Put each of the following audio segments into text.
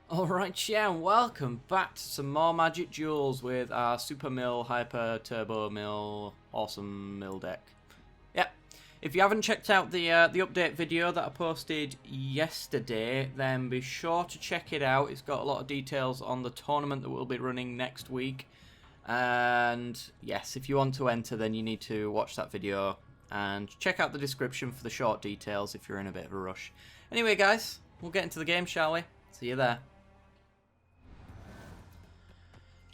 Alright, yeah, and welcome back to some more Magic Duels with our Super Mill, Hyper Turbo Mill, Awesome Mill deck. Yep, if you haven't checked out the update video that I posted yesterday, then be sure to check it out. It's got a lot of details on the tournament that we'll be running next week. And yes, if you want to enter, then you need to watch that video and check out the description for the short details if you're in a bit of a rush. Anyway, guys, we'll get into the game, shall we? See you there.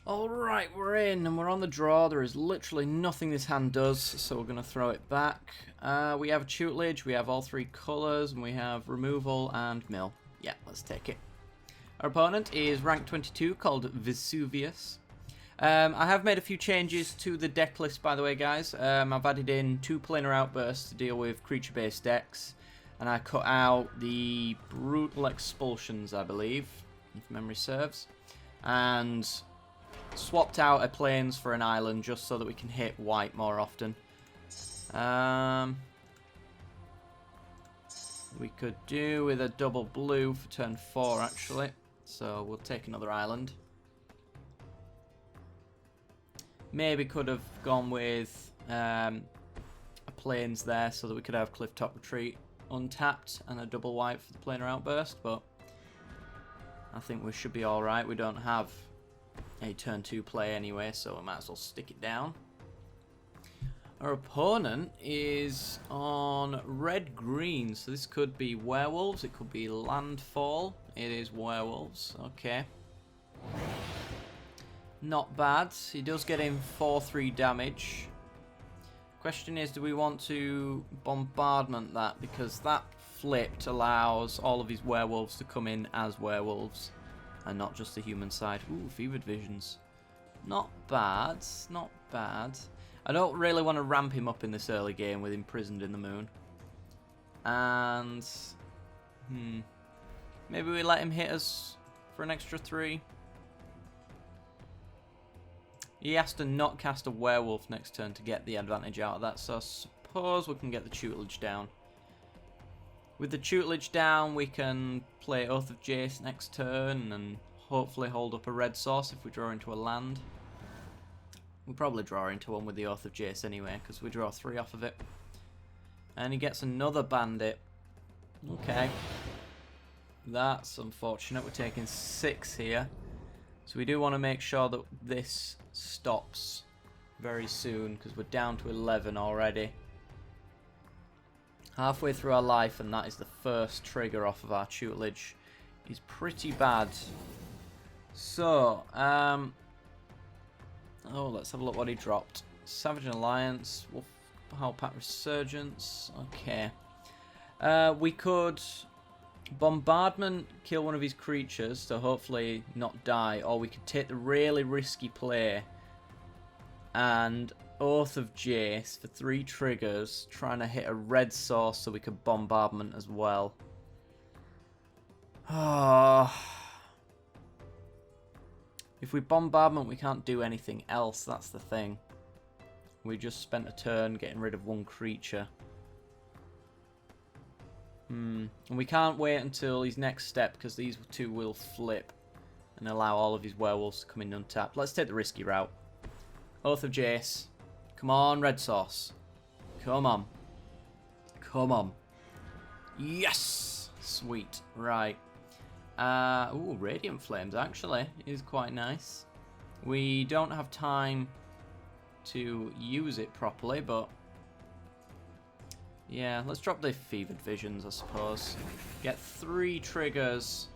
Alright, we're in and we're on the draw. There is literally nothing this hand does, so we're going to throw it back. We have a tutelage, we have all three colours, and we have removal and mill. Yeah, let's take it. Our opponent is rank 22, called Vesuvius. I have made a few changes to the deck list, by the way, guys. I've added in 2 planar outbursts to deal with creature-based decks, and I cut out the brutal expulsions, I believe, if memory serves, and swapped out a plains for an island just so that we can hit white more often. We could do with a double blue for turn 4 actually, so we'll take another island. Maybe could have gone with a plains there so that we could have Clifftop Retreat untapped and a double white for the planar outburst, but I think we should be alright. We don't have a turn 2 play anyway, so we might as well stick it down. Our opponent is on red-green, so this could be werewolves, it could be landfall. It is werewolves, okay. Not bad. He does get in 4-3 damage. Question is, do we want to bombardment that? Because that flipped allows all of his werewolves to come in as werewolves and not just the human side. Ooh, fevered visions. Not bad, not bad. I don't really want to ramp him up in this early game with Imprisoned in the Moon. And maybe we let him hit us for an extra 3. He has to not cast a werewolf next turn to get the advantage out of that, so I suppose we can get the tutelage down. With the tutelage down, we can play Oath of Jace next turn and hopefully hold up a red source if we draw into a land. We'll probably draw into one with the Oath of Jace anyway, because we draw 3 off of it. And he gets another bandit. Okay. That's unfortunate. We're taking 6 here. So we do want to make sure that this stops very soon, because we're down to 11 already. Halfway through our life, and that is the first trigger off of our tutelage. Is pretty bad. So, oh, let's have a look what he dropped. Savage Alliance, Wolf Howl Pack Resurgence. Okay. We could bombardment, kill one of his creatures to hopefully not die, or we could take the really risky play and Oath of Jace for 3 triggers, trying to hit a red source so we could bombardment as well. If we bombardment, we can't do anything else, that's the thing. We just spent a turn getting rid of 1 creature. And we can't wait until his next step, because these 2 will flip and allow all of his werewolves to come in untapped. Let's take the risky route. Oath of Jace. Come on, red sauce. Come on. Come on. Yes! Sweet. Right. Ooh, Radiant Flames, actually, is quite nice. We don't have time to use it properly, but yeah, let's drop the Fevered Visions, I suppose. Get 3 triggers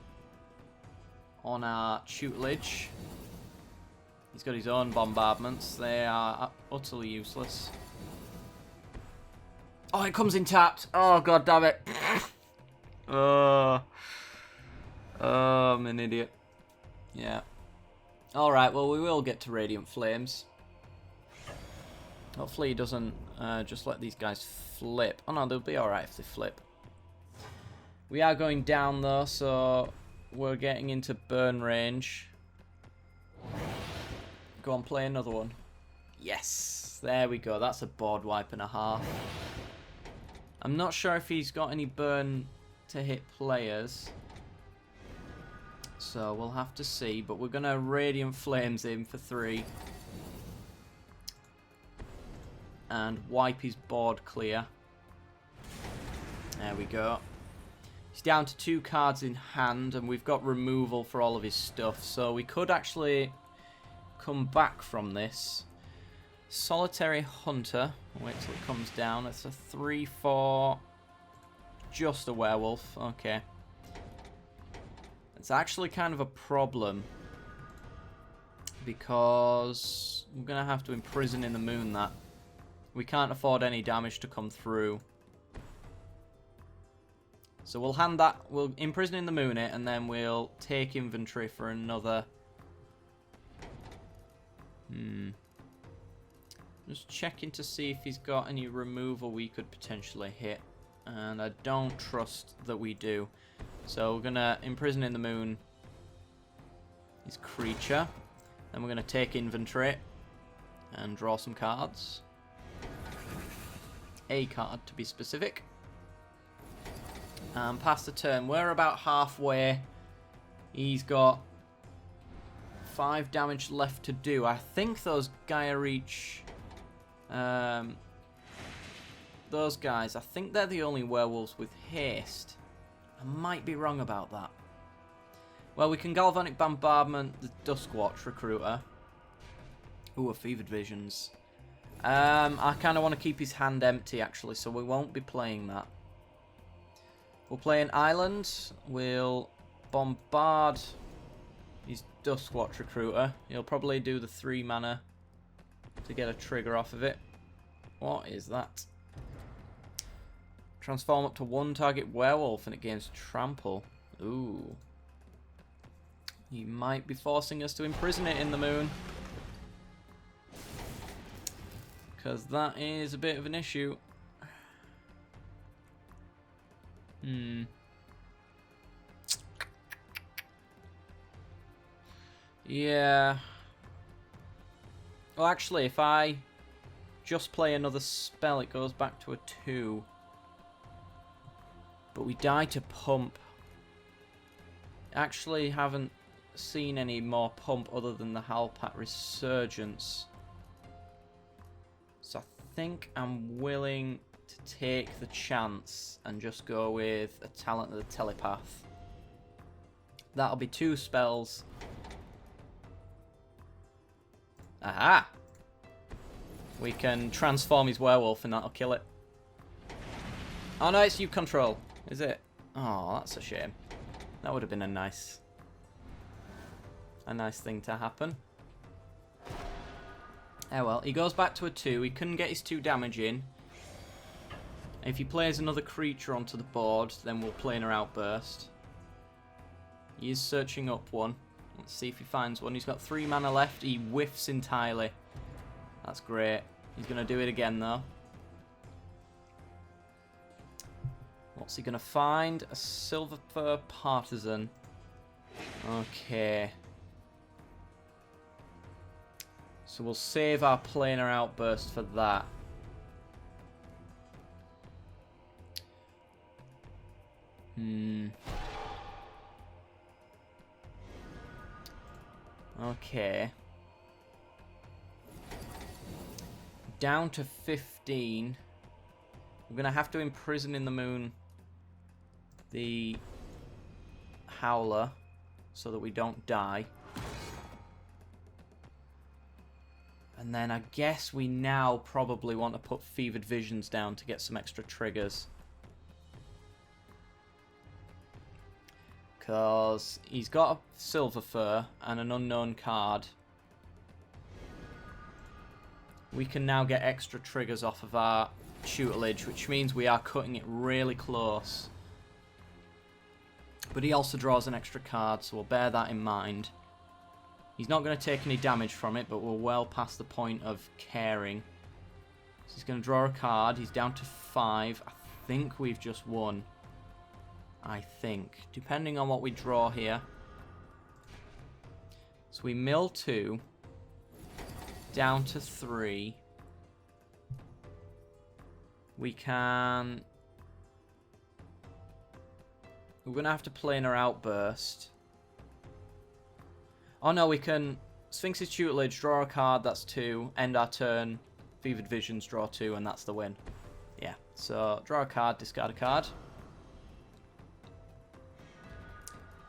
on our tutelage. He's got his own bombardments. They are utterly useless. Oh, it comes in tapped. Oh, god damn it. Oh, I'm an idiot. Yeah. Alright, well, we will get to Radiant Flames. Hopefully he doesn't just let these guys flip. Oh no, they'll be alright if they flip. We are going down though, so we're getting into burn range. Go on, play another one. Yes, there we go. That's a board wipe and a half. I'm not sure if he's got any burn to hit players. So we'll have to see, but we're going to Radiant Flames him for 3. And wipe his board clear. There we go. He's down to 2 cards in hand, and we've got removal for all of his stuff. So we could actually come back from this. Solitary Hunter. Wait till it comes down. It's a 3/4. Just a werewolf. Okay. It's actually kind of a problem. Because we're going to have to imprison in the moon that. We can't afford any damage to come through. So we'll hand that. We'll imprison in the moon it, and then we'll take inventory for another. Just checking to see if he's got any removal we could potentially hit. And I don't trust that we do. So we're going to imprison in the moon his creature. Then we're going to take inventory and draw some cards. A card to be specific. And pass the turn. We're about halfway. He's got 5 damage left to do. I think those Gaia Reach... those guys, I think they're the only werewolves with haste. I might be wrong about that. Well, we can Galvanic Bombardment the Duskwatch Recruiter. Ooh, a Fevered Visions. I kind of want to keep his hand empty, actually, so we won't be playing that. We'll play an island. We'll bombard his Duskwatch Recruiter. He'll probably do the 3 mana to get a trigger off of it. What is that? Transform up to 1 target werewolf and it gains trample. Ooh. He might be forcing us to imprison it in the moon. Because that is a bit of an issue. Yeah. Well, actually, if I just play another spell, it goes back to a 2. But we die to pump. Actually, haven't seen any more pump other than the Halpat Resurgence. So I think I'm willing to take the chance and just go with a Talent of the Telepath. That'll be 2 spells. Aha! We can transform his werewolf and that'll kill it. Oh no, it's you control. Is it? Oh, that's a shame. That would have been a nice thing to happen. Oh well, he goes back to a 2. He couldn't get his 2 damage in. If he plays another creature onto the board, then we'll play an Outburst. He is searching up one. Let's see if he finds one. He's got 3 mana left. He whiffs entirely. That's great. He's going to do it again, though. What's he going to find? A Silver Fur Partisan. Okay. So we'll save our Planar Outburst for that. Okay. Down to 15. We're going to have to imprison in the moon the Howler so that we don't die. And then I guess we now probably want to put Fevered Visions down to get some extra triggers. Because he's got a Silver Fur and an unknown card. We can now get extra triggers off of our tutelage, which means we are cutting it really close. But he also draws an extra card, so we'll bear that in mind. He's not going to take any damage from it, but we're well past the point of caring. So he's going to draw a card. He's down to 5. I think we've just won. I think. Depending on what we draw here. So we mill 2. Down to 3. We can... We're going to have to play in our Outburst. Oh no, we can Sphinx's Tutelage, draw a card, that's 2, end our turn, Fevered Visions, draw 2, and that's the win. Yeah, so draw a card, discard a card.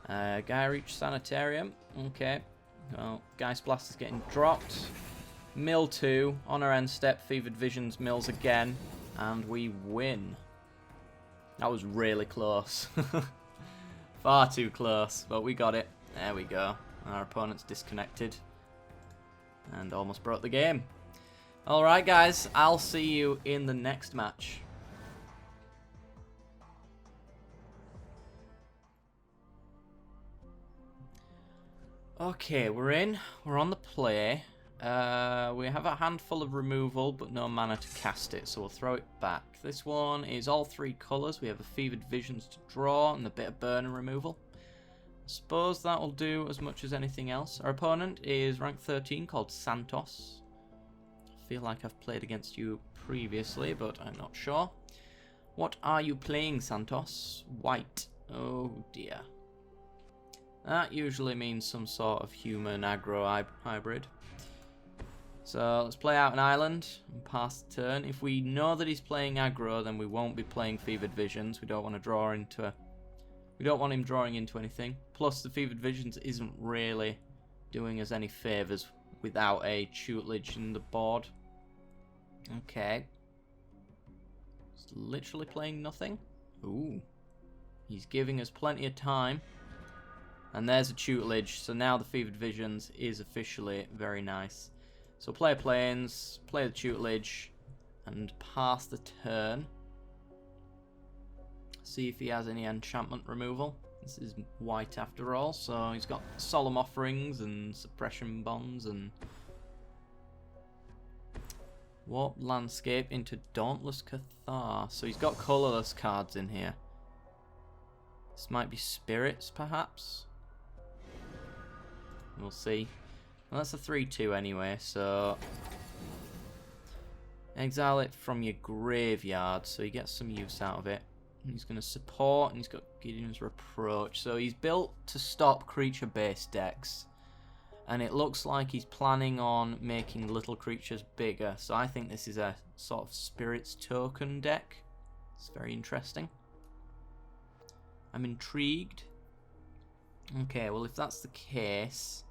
Gaia Reach Sanitarium, okay. Well, Geist Blast is getting dropped. Mill 2, on our end step, Fevered Visions mills again, and we win. That was really close. Far too close, but we got it. There we go. Our opponent's disconnected. And almost broke the game. Alright guys, I'll see you in the next match. Okay, we're in. We're on the play. We have a handful of removal, but no mana to cast it, so we'll throw it back. This one is all 3 colours. We have a Fevered Visions to draw and a bit of burn and removal. I suppose that will do as much as anything else. Our opponent is rank 13, called Santos. I feel like I've played against you previously, but I'm not sure. What are you playing, Santos? White. Oh dear. That usually means some sort of human aggro hybrid. So let's play out an island and pass the turn. If we know that he's playing aggro, then we won't be playing Fevered Visions. We don't want to draw into. We don't want him drawing into anything. Plus, the Fevered Visions isn't really doing us any favours without a tutelage in the board. Okay. He's literally playing nothing. Ooh. He's giving us plenty of time. And there's a tutelage, so now the Fevered Visions is officially very nice. So play planes, play the tutelage, and pass the turn. See if he has any enchantment removal. This is white after all, so he's got Solemn Offerings and Suppression Bonds and Warp Landscape into Dauntless Cathar. So he's got colourless cards in here. This might be Spirits, perhaps. We'll see. Well, that's a 3-2 anyway, so exile it from your graveyard so he gets some use out of it. He's going to support, and he's got Gideon's Reproach. So he's built to stop creature-based decks. And it looks like he's planning on making little creatures bigger. So I think this is a sort of Spirits token deck. It's very interesting. I'm intrigued. Okay, well if that's the case,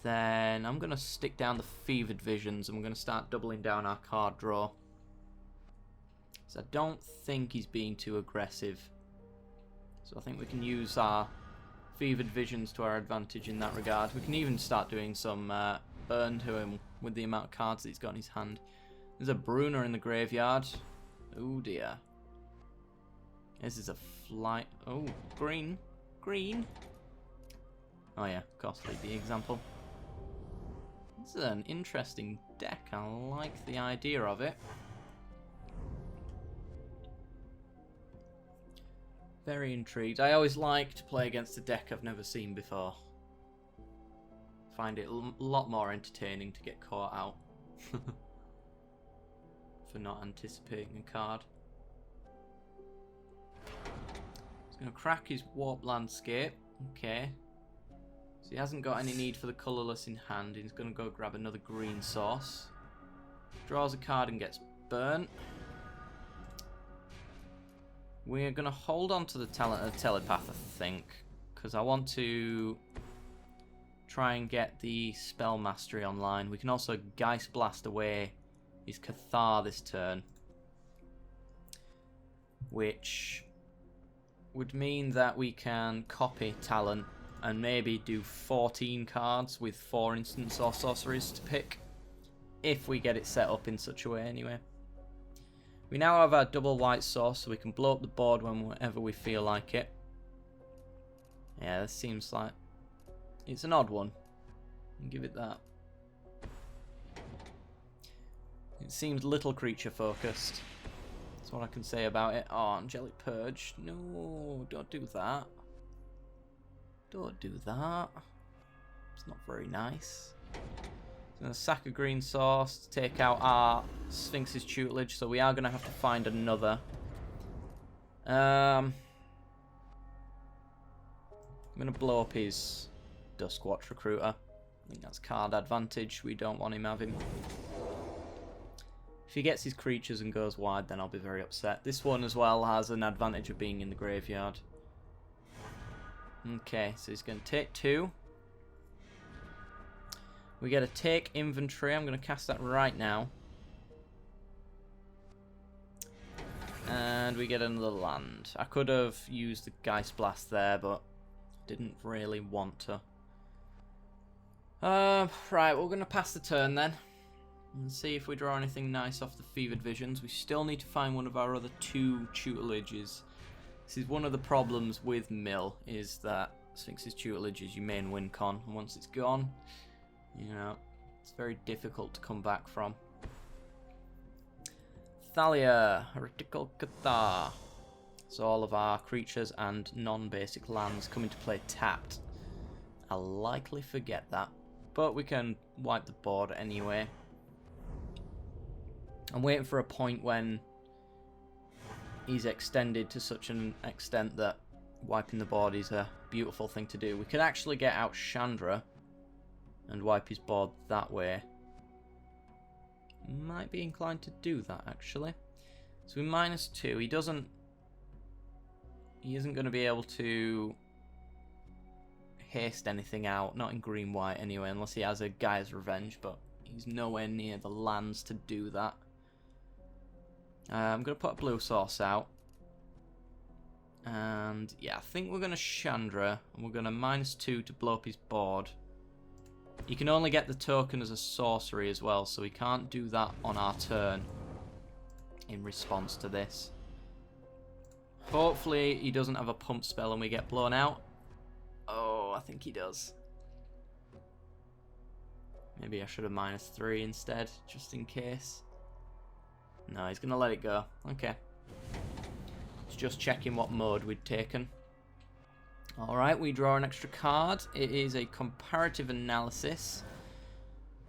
then I'm going to stick down the Fevered Visions and we're going to start doubling down our card draw. So I don't think he's being too aggressive. So I think we can use our Fevered Visions to our advantage in that regard. We can even start doing some burn to him with the amount of cards that he's got in his hand. There's a Bruner in the graveyard. Oh dear. This is a flight. Oh, green. Green. Oh yeah, of course, leave the example. This is an interesting deck. I like the idea of it. Very intrigued. I always like to play against a deck I've never seen before. Find it a lot more entertaining to get caught out for not anticipating a card. He's going to crack his Warp Landscape. Okay. So he hasn't got any need for the colourless in hand. He's going to go grab another green source. Draws a card and gets burnt. We're going to hold on to the Telepath, I think, because I want to try and get the Spell Mastery online. We can also Geist Blast away his Cathar this turn, which would mean that we can copy Talent and maybe do 14 cards with 4 instants or sorceries to pick, if we get it set up in such a way anyway. We now have our double white source, so we can blow up the board whenever we feel like it. Yeah, this seems like it's an odd one. I'll give it that. It seems little creature focused. That's what I can say about it. Oh, Angelic Purge. No, don't do that. Don't do that. It's not very nice. Going to sack a green source to take out our Sphinx's Tutelage, so we are going to have to find another. I'm going to blow up his Duskwatch Recruiter. I think that's card advantage. We don't want him having. If he gets his creatures and goes wide, then I'll be very upset. This one as well has an advantage of being in the graveyard. Okay, so he's going to take 2. We get a take inventory. I'm going to cast that right now. And we get another land. I could have used the Geist Blast there, but didn't really want to. Right, we're going to pass the turn then. And see if we draw anything nice off the Fevered Visions. We still need to find one of our other 2 tutelages. This is one of the problems with Mill, is that Sphinx's tutelage is your main win con. And once it's gone, you know, it's very difficult to come back from. Thalia, Heretical Cathar. So all of our creatures and non-basic lands come into play tapped. I'll likely forget that, but we can wipe the board anyway. I'm waiting for a point when he's extended to such an extent that wiping the board is a beautiful thing to do. We could actually get out Chandra and wipe his board that way. Might be inclined to do that, actually. So we -2. He isn't going to be able to haste anything out. Not in green-white anyway, unless he has a Gaia's Revenge, but he's nowhere near the lands to do that. I'm going to put a blue source out. And yeah, I think we're going to Chandra, and we're going to -2 to blow up his board. You can only get the token as a sorcery as well, so we can't do that on our turn in response to this. Hopefully he doesn't have a pump spell and we get blown out. Oh, I think he does. Maybe I should have -3 instead, just in case. No, he's going to let it go. Okay. It's just checking what mode we'd taken. Alright, we draw an extra card. It is a comparative analysis.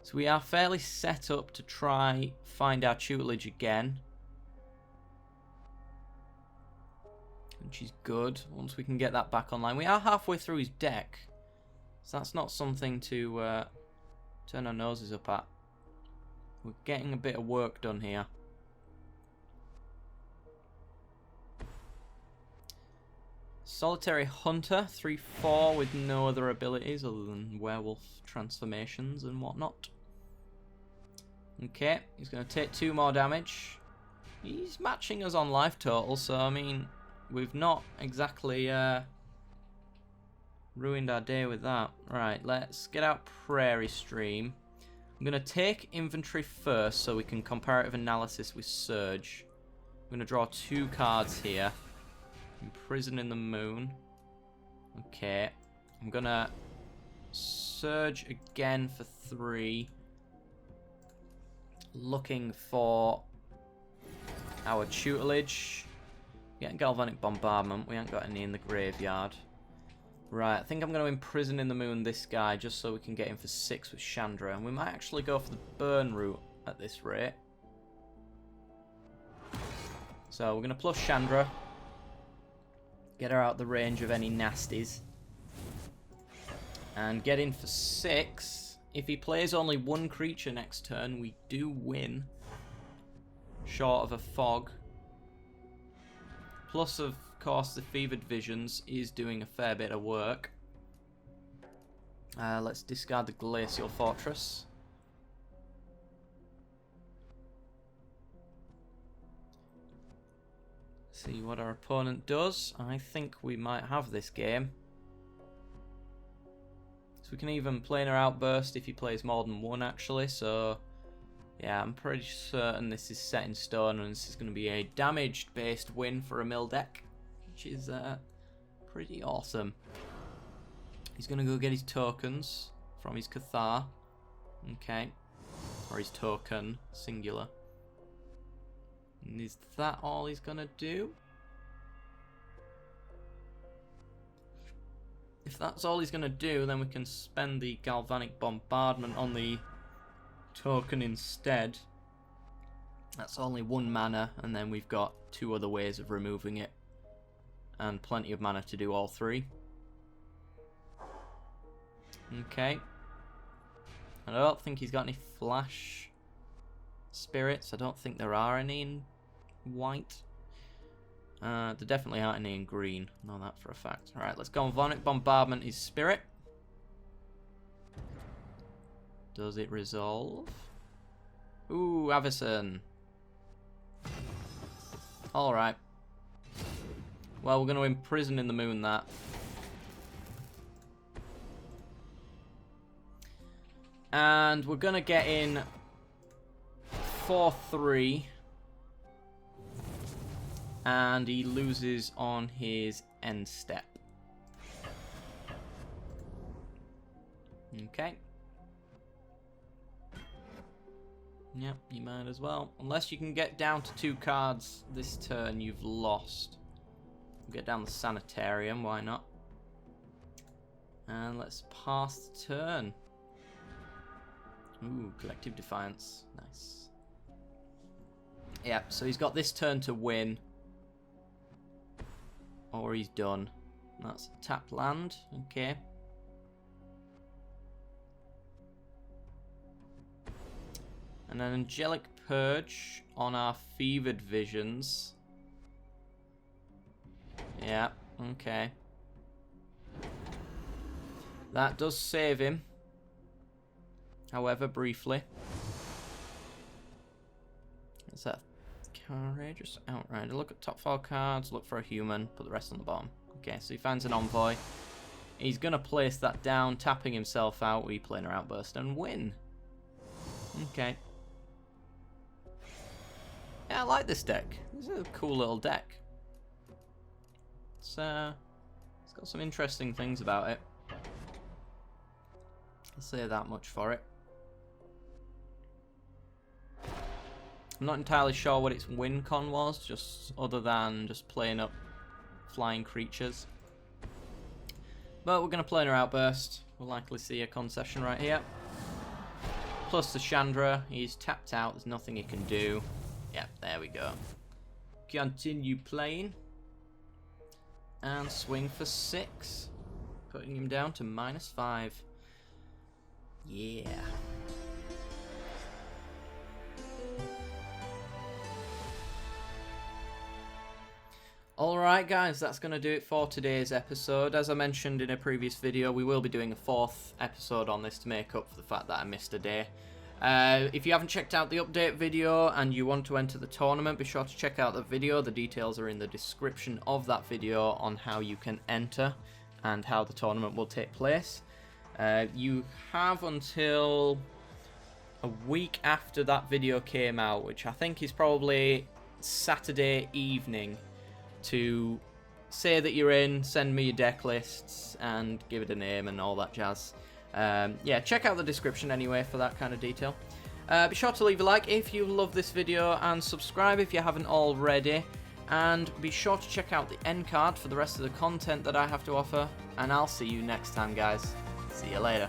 So we are fairly set up to try find our tutelage again. Which is good, once we can get that back online. We are halfway through his deck. So that's not something to turn our noses up at. We're getting a bit of work done here. Solitary Hunter, 3/4 with no other abilities other than werewolf transformations and whatnot. Okay, he's going to take 2 more damage. He's matching us on life total, so I mean, we've not exactly ruined our day with that. Right, let's get out Prairie Stream. I'm going to take inventory first so we can comparative analysis with Surge. I'm going to draw 2 cards here. Imprison in the Moon. Okay. I'm gonna Surge again for 3. Looking for our tutelage. Getting Galvanic Bombardment. We ain't got any in the graveyard. Right, I think I'm going to Imprison in the Moon this guy just so we can get him for 6 with Chandra. And we might actually go for the burn route at this rate. So we're going to plus Chandra. Get her out the range of any nasties. And get in for 6. If he plays only 1 creature next turn, we do win. Short of a fog. Plus, of course, the Fevered Visions is doing a fair bit of work. Let's discard the Glacial Fortress. See what our opponent does. I think we might have this game. So we can even Planar Outburst if he plays more than 1 actually. So yeah, I'm pretty certain this is set in stone and this is going to be a damaged based win for a mill deck. Which is pretty awesome. He's going to go get his tokens from his Cathar. Okay. Or his token, singular. And is that all he's going to do? If that's all he's going to do, then we can spend the Galvanic Bombardment on the token instead. That's only 1 mana, and then we've got 2 other ways of removing it. And plenty of mana to do all 3. Okay. I don't think he's got any flash spirits. I don't think there are any in white. There definitely aren't any in green. I know that for a fact. Alright, let's go on Vonic Bombardment his spirit. Does it resolve? Ooh, Avison. Alright. Well, we're going to imprison in the moon that. And we're going to get in 4-3. And he loses on his end step. Okay. Yep, you might as well. Unless you can get down to 2 cards this turn, you've lost. Get down the Sanitarium, why not? And let's pass the turn. Ooh, Collective Defiance. Nice. Yeah, so he's got this turn to win. Or he's done. That's tapped land. Okay. And an Angelic Purge on our Fevered Visions. Yeah, okay. That does save him. However, briefly. Is that Courageous Outrider? Look at top 4 cards, look for a human, put the rest on the bottom. Okay, so he finds an Envoy. He's going to place that down, tapping himself out, Replanar Outburst, and win. Okay. Yeah, I like this deck. This is a cool little deck. It's got some interesting things about it. I'll say that much for it. I'm not entirely sure what its win con was, just other than just playing up flying creatures. But we're going to Planar Outburst. We'll likely see a concession right here. Plus the Chandra. He's tapped out. There's nothing he can do. Yep, there we go. Continue playing. And swing for 6. Putting him down to -5. Yeah. Alright guys, that's going to do it for today's episode. As I mentioned in a previous video, we will be doing a 4th episode on this to make up for the fact that I missed a day. If you haven't checked out the update video and you want to enter the tournament, be sure to check out the video. The details are in the description of that video on how you can enter and how the tournament will take place. You have until a week after that video came out, which I think is probably Saturday evening, to say that you're in, send me your deck lists, and give it a name and all that jazz. Yeah, check out the description anyway for that kind of detail. Be sure to leave a like if you love this video, and subscribe if you haven't already. And be sure to check out the end card for the rest of the content that I have to offer. And I'll see you next time, guys. See you later.